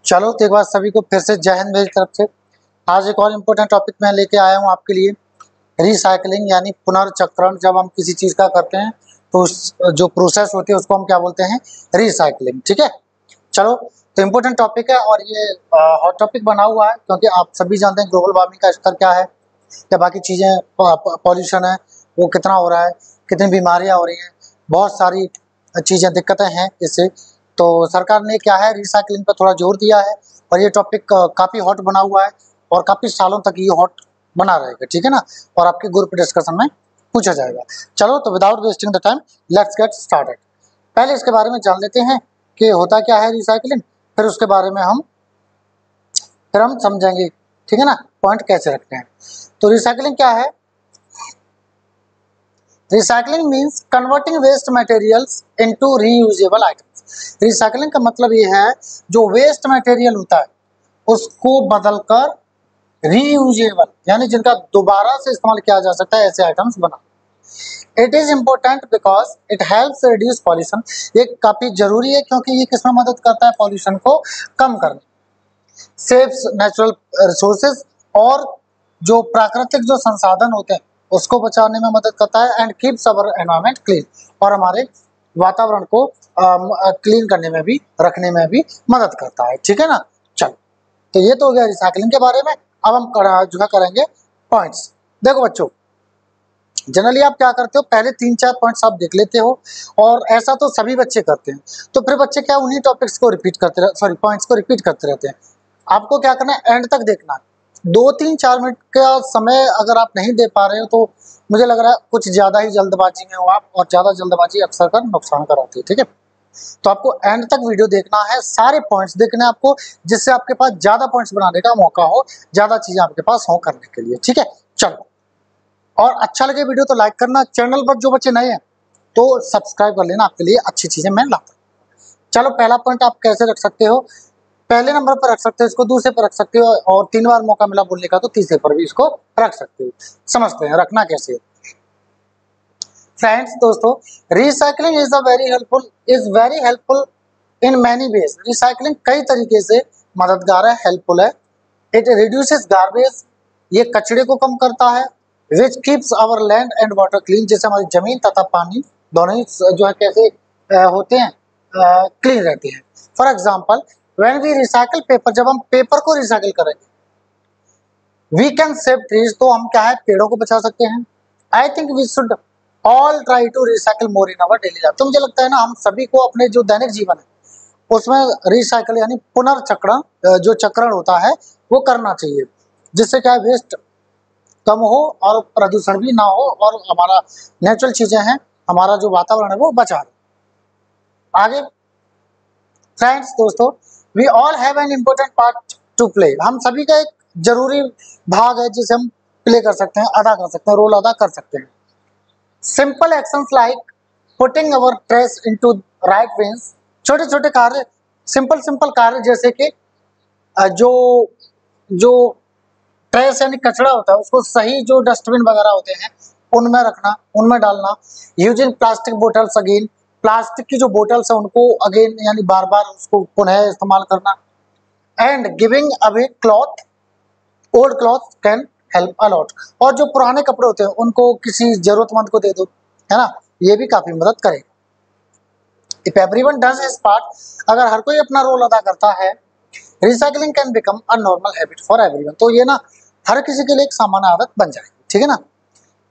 चलो तो एक बार सभी को फिर से जय हिंद मेरी तरफ से। आज एक और इम्पोर्टेंट टॉपिक मैं लेके आया हूँ आपके लिए, रिसाइकलिंग यानी पुनर्चक्रण। जब हम किसी चीज़ का करते हैं तो उस जो प्रोसेस होती है उसको हम क्या बोलते हैं, रिसाइकलिंग। ठीक है, चलो तो इम्पोर्टेंट टॉपिक है और ये हॉट टॉपिक बना हुआ है क्योंकि आप सभी जानते हैं ग्लोबल वार्मिंग का स्तर क्या है, या बाकी चीज़ें, पॉल्यूशन है वो कितना हो रहा है, कितनी बीमारियाँ हो रही हैं, बहुत सारी चीज़ें दिक्कतें हैं इससे। तो सरकार ने क्या है, रिसाइकलिंग पर थोड़ा जोर दिया है और ये टॉपिक काफ़ी हॉट बना हुआ है और काफ़ी सालों तक ये हॉट बना रहेगा। ठीक है ना, और आपके ग्रुप डिस्कशन में पूछा जाएगा। चलो तो without wasting the time let's get started. पहले इसके बारे में जान लेते हैं कि होता क्या है रिसाइकलिंग, फिर उसके बारे में हम समझेंगे। ठीक है ना, पॉइंट कैसे रखते हैं। तो रिसाइकलिंग क्या है? Recycling means converting waste materials into reusable items. Recycling का मतलब ये है जो वेस्ट मटेरियल होता है उसको बदलकर रीयूजेबल यानी जिनका दोबारा से इस्तेमाल किया जा सकता है ऐसे आइटम्स बना। It is important because it helps reduce pollution. ये काफी जरूरी है क्योंकि ये किसमें मदद करता है, पॉल्यूशन को कम करने, सेव्स नेचुरल रिसोर्सेज, और जो प्राकृतिक जो संसाधन होते हैं उसको बचाने में मदद करता है, and keeps our environment clean, और हमारे वातावरण को क्लीन करने में भी, रखने में भी मदद करता है। ठीक है ना, चलो तो ये तो हो गया रिसाइकलिंग के बारे में। अब हम जो है करेंगे पॉइंट्स। देखो बच्चों, जनरली आप क्या करते हो, पहले 3-4 पॉइंट्स आप देख लेते हो और ऐसा तो सभी बच्चे करते हैं, तो फिर बच्चे क्या उन्हीं टॉपिक्स को रिपीट करते, पॉइंट्स को रिपीट करते रहते हैं। आपको क्या करना है, एंड तक देखना है। 2-3-4 मिनट का समय अगर आप नहीं दे पा रहे हो तो मुझे लग रहा है कुछ ज़्यादा ही जल्दबाजी में हो आप, और ज़्यादा जल्दबाजी अक्सर कर नुकसान कराती है। ठीक है, तो आपको एंड तक वीडियो देखना है, सारे पॉइंट्स देखने हैं आपको, जिससे आपके पास ज़्यादा पॉइंट्स बनाने का मौका हो, ज़्यादा चीज़ें आपके पास हो करने के लिए। ठीक है, चलो, और अच्छा लगे वीडियो तो लाइक करना, चैनल पर जो बच्चे नए हैं तो सब्सक्राइब कर लेना, आपके लिए अच्छी चीज़ें मैं लाता हूँ। चलो, पहला पॉइंट आप कैसे रख सकते हो, पहले नंबर पर रख सकते हो इसको, दूसरे पर रख सकते हो, और 3 बार मौका मिला बोलने का तो तीसरे पर भी इसको रख सकते हो। समझते हैं रखना कैसे। फ्रेंड्स, दोस्तों, recycling is very helpful in many ways. Recycling कई तरीके से मददगार है, हेल्पफुल है। इट रिड्यूसेस गार्बेज, ये कचरे को कम करता है। Which keeps our land and water clean, जैसे हमारी जमीन तथा पानी दोनों ही जो है कैसे होते हैं, क्लीन रहते हैं। For example, when we recycle paper, जब हम पेपर को रिसाइकिल करेंगे, वी कैन सेव ट्रीज, तो हम क्या है पेड़ों को बचा सकते हैं। I think we should all try to recycle more in our daily life. तो मुझे लगता है ना हम सभी को अपने जो दैनिक जीवन है उसमें रिसाइकिल यानी पुनर्चक्रण, जो चक्रण होता है वो करना चाहिए, जिससे क्या वेस्ट कम हो और प्रदूषण भी ना हो, और हमारा नेचुरल चीजें हैं, हमारा जो वातावरण है वो बचा रहे। आगे फ्रेंड्स, दोस्तों, we all have an important part to play. हम सभी का एक जरूरी भाग है जिसे हम प्ले कर सकते हैं, अदा कर सकते हैं, रोल अदा कर सकते हैं। सिंपल एक्शंस लाइक पुटिंग अवर ट्रेस इनटू राइट बिन्स, छोटे छोटे कार्य, सिंपल कार्य, जैसे कि जो जो ट्रेस यानी कचरा होता है उसको सही, जो डस्टबिन वगैरह होते हैं उनमें रखना, उनमें डालना। Using plastic bottles again, plastic की जो बोटल्स है उनको अगेन यानी बार बार उसको पुनः इस्तेमाल करना। And giving away cloth, old cloth can help allot, और जो पुराने कपड़े होते हैं उनको किसी जरूरतमंद को दे दो, है ना, ये भी काफी मदद करेगा। If everyone does his part, अगर हर कोई अपना रोल अदा करता है, recycling can become a normal habit for everyone, तो ये ना हर किसी के लिए एक सामान्य आदत बन जाएगी। ठीक है ना,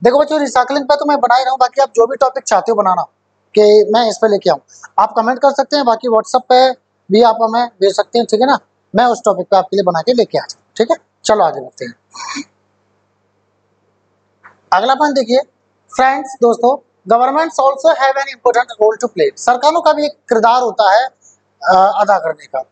देखो बच्चों, रिसाइकलिंग पे तो मैं बना ही रहा हूँ, बाकी आप जो भी टॉपिक चाहते हो बनाना कि मैं इस पे लेके आऊँ, आप कमेंट कर सकते हैं, बाकी व्हाट्सएप पे भी आप हमें भेज सकते हैं। ठीक है ना, मैं उस टॉपिक पे आपके लिए बना के लेके आ जाऊँ। ठीक है, चलो आगे बढ़ते हैं। अगला पॉइंट देखिए फ्रेंड्स, दोस्तों, governments also have an important role to play. सरकारों का भी एक किरदार होता है अदा करने का,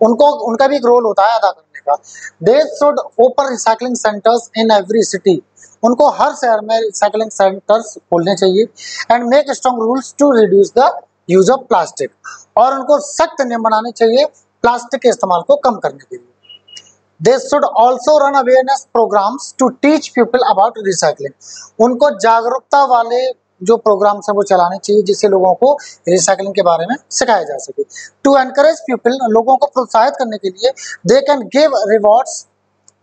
उनका भी एक रोल होता है अदा करने का। They should open recycling centres in every city, उनको हर शहर में रिसाइकलिंग सेंटर्स खोलने चाहिए। And make strong rules to reduce the use of plastic, और उनको सख्त नियम बनाने चाहिए प्लास्टिक के इस्तेमाल को कम करने के लिए। They should also run awareness programs to teach people about recycling. उनको जागरूकता वाले जो प्रोग्राम्स हैं वो चलाने चाहिए जिससे लोगों को रिसाइकलिंग के बारे में सिखाया जा सके। टू एनकरेज पीपल, लोगों को प्रोत्साहित करने के लिए they can give rewards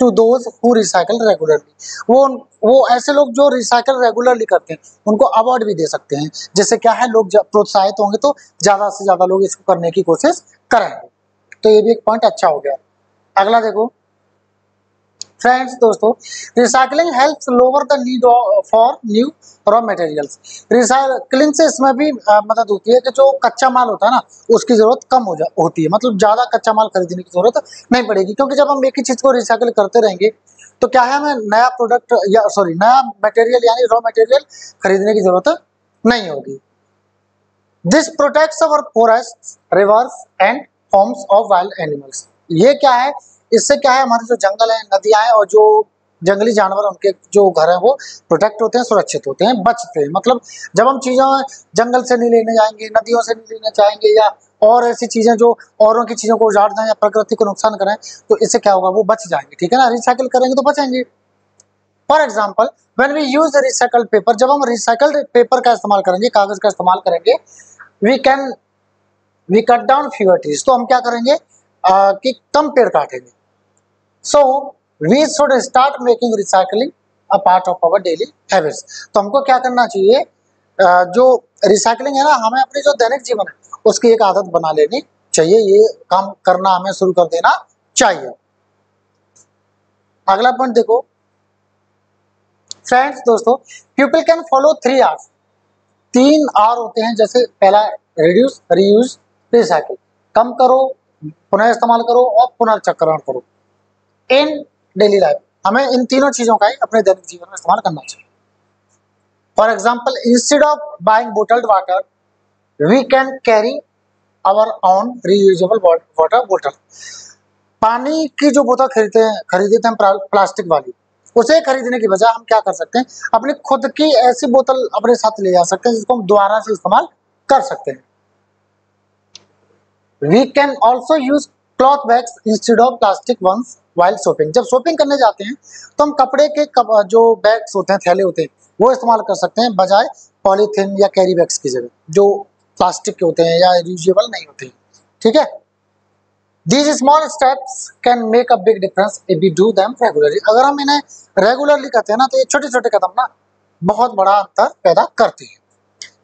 to those who recycle regularly, वो ऐसे लोग जो रिसाइकल रेगुलरली करते हैं उनको अवार्ड भी दे सकते हैं, जिससे क्या है लोग प्रोत्साहित होंगे तो ज्यादा से ज्यादा लोग इसको करने की कोशिश करेंगे। तो ये भी एक पॉइंट अच्छा हो गया। अगला देखो फ्रेंड्स दोस्तों, recycling helps lower the need for new raw materials. Recycling से इसमें भी मदद होती है कि जो कच्चा माल होता है ना उसकी जरूरत कम होती है, मतलब ज्यादा कच्चा माल खरीदने की जरूरत नहीं पड़ेगी, क्योंकि जब हम एक ही चीज को रिसाइकिल करते रहेंगे तो क्या है हमें नया प्रोडक्ट या नया मटेरियल यानी रॉ मटेरियल खरीदने की जरूरत नहीं होगी। This protects our forest, reverse and Holmes of wild animals. ये क्या है, इससे क्या है हमारे जो जंगल है, नदियां हैं और जो जंगली जानवर उनके जो घर हैं वो प्रोटेक्ट होते हैं, सुरक्षित होते हैं, बचते हैं। मतलब जब हम चीज़ों जंगल से नहीं लेने जाएंगे, नदियों से नहीं लेने जाएंगे या और ऐसी चीज़ें जो औरों की चीज़ों को उजाड़ दें या प्रकृति को नुकसान करें, तो इससे क्या होगा, वो बच जाएंगे। ठीक है ना, रिसाइकिल करेंगे तो बचेंगे। For example when we use recycled paper, जब हम रिसाइकल्ड पेपर का इस्तेमाल करेंगे, कागज का इस्तेमाल करेंगे, we cut down fewer trees, तो हम क्या करेंगे कि कम पेड़ काटेंगे। So we should start making recycling a part of our daily habits. तो हमको क्या करना चाहिए, जो रिसाइकलिंग है ना, हमें अपने जो दैनिक जीवन है उसकी एक आदत बना लेनी चाहिए, ये काम करना हमें शुरू कर देना चाहिए। अगला पॉइंट देखो फ्रेंड्स दोस्तों, people can follow 3 Rs. 3 R होते हैं, जैसे पहला रिड्यूस, रीयूज, रिसाइकिल। कम करो, पुनः इस्तेमाल करो और पुनर्चक्रण करो। इन डेली लाइफ हमें इन तीनों चीजों का ही अपने दैनिक जीवन में इस्तेमाल करना चाहिए। For example instead of buying bottled water we can carry our own reusable water बोतल। पानी की जो बोतल खरीदते हैं प्लास्टिक वाली, उसे खरीदने की बजाय हम क्या कर सकते हैं, अपनी खुद की ऐसी बोतल अपने साथ ले जा सकते हैं जिसको हम दोबारा से इस्तेमाल कर सकते हैं। We can also use cloth bags instead of plastic once while shopping. जब शॉपिंग करने जाते हैं तो हम कपड़े के जो बैग्स होते हैं, थैले होते हैं, वो इस्तेमाल कर सकते हैं बजाय पॉलीथीन या कैरी बैग्स की जगह, जो प्लास्टिक के होते हैं या रीयूजेबल नहीं होते हैं। ठीक है, these small steps can make a big difference if we do them regularly. अगर हम इन्हें रेगुलरली करते हैं ना तो ये छोटे छोटे कदम ना बहुत बड़ा अंतर पैदा करते हैं।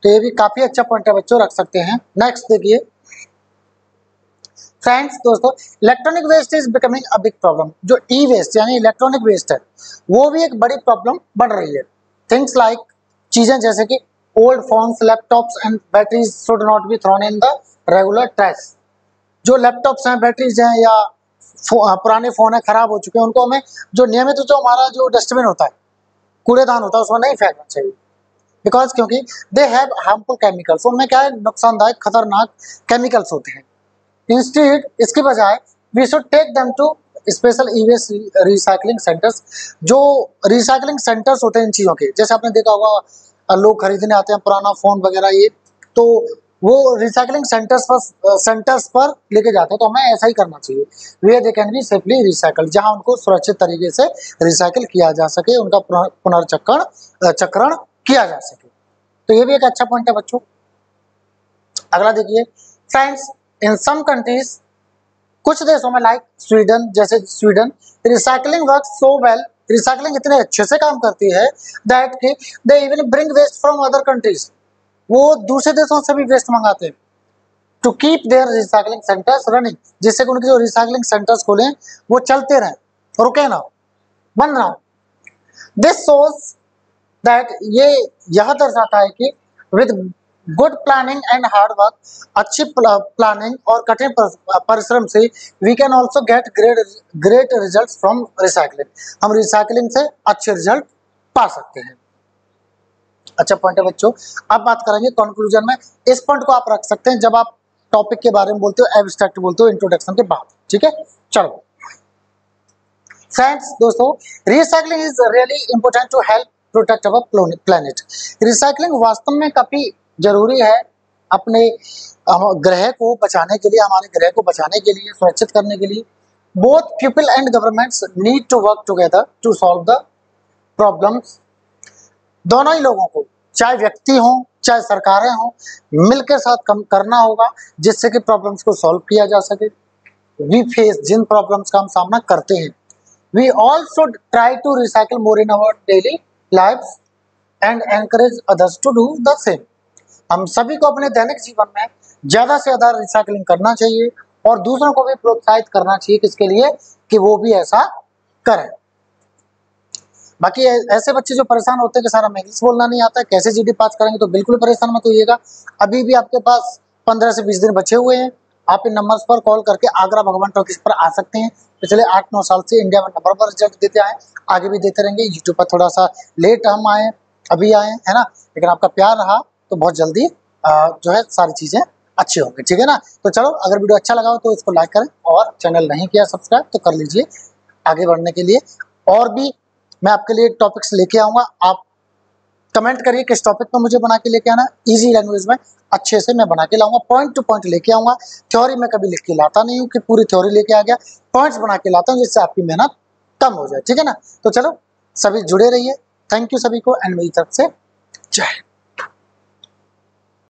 तो ये भी काफी अच्छा पॉइंट है बच्चों, रख सकते हैं। नेक्स्ट देखिए फ्रेंड्स दोस्तों, electronic waste is becoming a big problem. जो ई वेस्ट यानी इलेक्ट्रॉनिक वेस्ट है वो भी एक बड़ी प्रॉब्लम बन रही है। थिंग्स लाइक चीजें जैसे कि old phones, laptops and batteries should not be thrown in the regular trash. जो लैपटॉप्स हैं, बैटरीज हैं या पुराने फोन है खराब हो चुके हैं, उनको हमें जो नियमित जो हमारा जो डस्टबिन होता है, कूड़ेदान होता है, उसमें नहीं फेंकना चाहिए। बिकॉज क्योंकि दे हैव हार्मफुल केमिकल्स, उनमें क्या है नुकसानदायक खतरनाक केमिकल्स होते हैं। इंस्टेड इसकी बजाय we should take them to special e waste recycling centres. जो रिसाइकलिंग सेंटर्स होते हैं इन चीज़ों के, जैसे आपने देखा होगा लोग खरीदने आते हैं पुराना फ़ोन वगैरह ये, तो वो रिसाइकलिंग सेंटर्स पर लेके जाते हैं। तो हमें ऐसा ही करना चाहिए, वे they can be safely recycle, जहाँ उनको सुरक्षित तरीके से रिसाइकिल किया जा सके, उनका पुनर्चक्रण किया जा सके। तो ये भी एक अच्छा पॉइंट है बच्चों। अगला देखिए फ्रेंड्स, इन सम कंट्रीज, कुछ देशों में लाइक स्वीडन, जैसे Sweden, recycling work so well, recycling इतने अच्छे से काम करती है दैट कि they even bring waste from other countries. वो दूसरे देशों से भी वेस्ट मंगाते हैं to keep their recycling centres running, जिससे कि उनके जो रिसाइकलिंग सेंटर्स खोले वो चलते रहें, रुके ना, बंद ना हो। दिस शोज दैट, यह दर्शाता है कि with good planning and hard work, अच्छी प्लानिंग और कठिन परिश्रम से we can also get great results from recycling. हम रिसाइकलिंग से अच्छे रिजल्ट पा सकते हैं। अच्छा पॉइंट है बच्चों। अब बात करेंगे कंक्लूजन में। इस पॉइंट को आप रख सकते हैं जब आप टॉपिक के बारे में बोलते हो, एब्स्ट्रैक्ट बोलते हो इंट्रोडक्शन के बाद। ठीक है, चलो फ्रेंड्स दोस्तों, recycling is really important to help protect our planet. Recycling वास्तव में काफी जरूरी है अपने ग्रह को बचाने के लिए, हमारे ग्रह को बचाने के लिए, सुरक्षित करने के लिए। Both people and governments need to work together to solve the problems. दोनों ही लोगों को, चाहे व्यक्ति हों चाहे सरकारें हों, मिलकर साथ कम करना होगा जिससे कि प्रॉब्लम्स को सॉल्व किया जा सके। वी फेस जिन प्रॉब्लम्स का हम सामना करते हैं, we all should try to recycle more in our daily life and encourage others to do the same. हम सभी को अपने दैनिक जीवन में ज्यादा से ज्यादा रिसाइकलिंग करना चाहिए और दूसरों को भी प्रोत्साहित करना चाहिए किसके लिए, कि वो भी ऐसा करें। बाकी ऐसे बच्चे जो परेशान होते हैं कि सर हमें इंग्लिश बोलना नहीं आता, कैसे जीडी पास करेंगे, तो बिल्कुल परेशान मत होइएगा। अभी भी आपके पास 15 से 20 दिन बचे हुए हैं। आप इन नंबर्स पर कॉल करके आगरा भगवान टॉकीज पर आ सकते हैं। पिछले 8-9 साल से इंडिया में नंबर पर रिजल्ट देते आए, आगे भी देते रहेंगे। यूट्यूब पर थोड़ा सा लेट हम आए, अभी आए, है ना, लेकिन आपका प्यार रहा तो बहुत जल्दी जो है सारी चीजें अच्छी होंगी, ठीक है ना। तो चलो, अगर वीडियो अच्छा लगा हो तो इसको लाइक करें और चैनल नहीं किया सब्सक्राइब तो कर लीजिए आगे बढ़ने के लिए। और भी मैं आपके लिए टॉपिक्स लेके आऊँगा, आप कमेंट करिए किस टॉपिक पर मुझे बना के लेके आना। इजी लैंग्वेज में अच्छे से मैं बना के लाऊंगा, पॉइंट टू पॉइंट लेके आऊँगा। थ्योरी में कभी लिख के लाता नहीं हूँ कि पूरी थ्योरी लेके आ गया, पॉइंट्स बना के लाता हूँ जिससे आपकी मेहनत कम हो जाए, ठीक है ना। तो चलो, सभी जुड़े रहिए। थैंक यू सभी को, एंड मेरी तरफ से जय हिंद।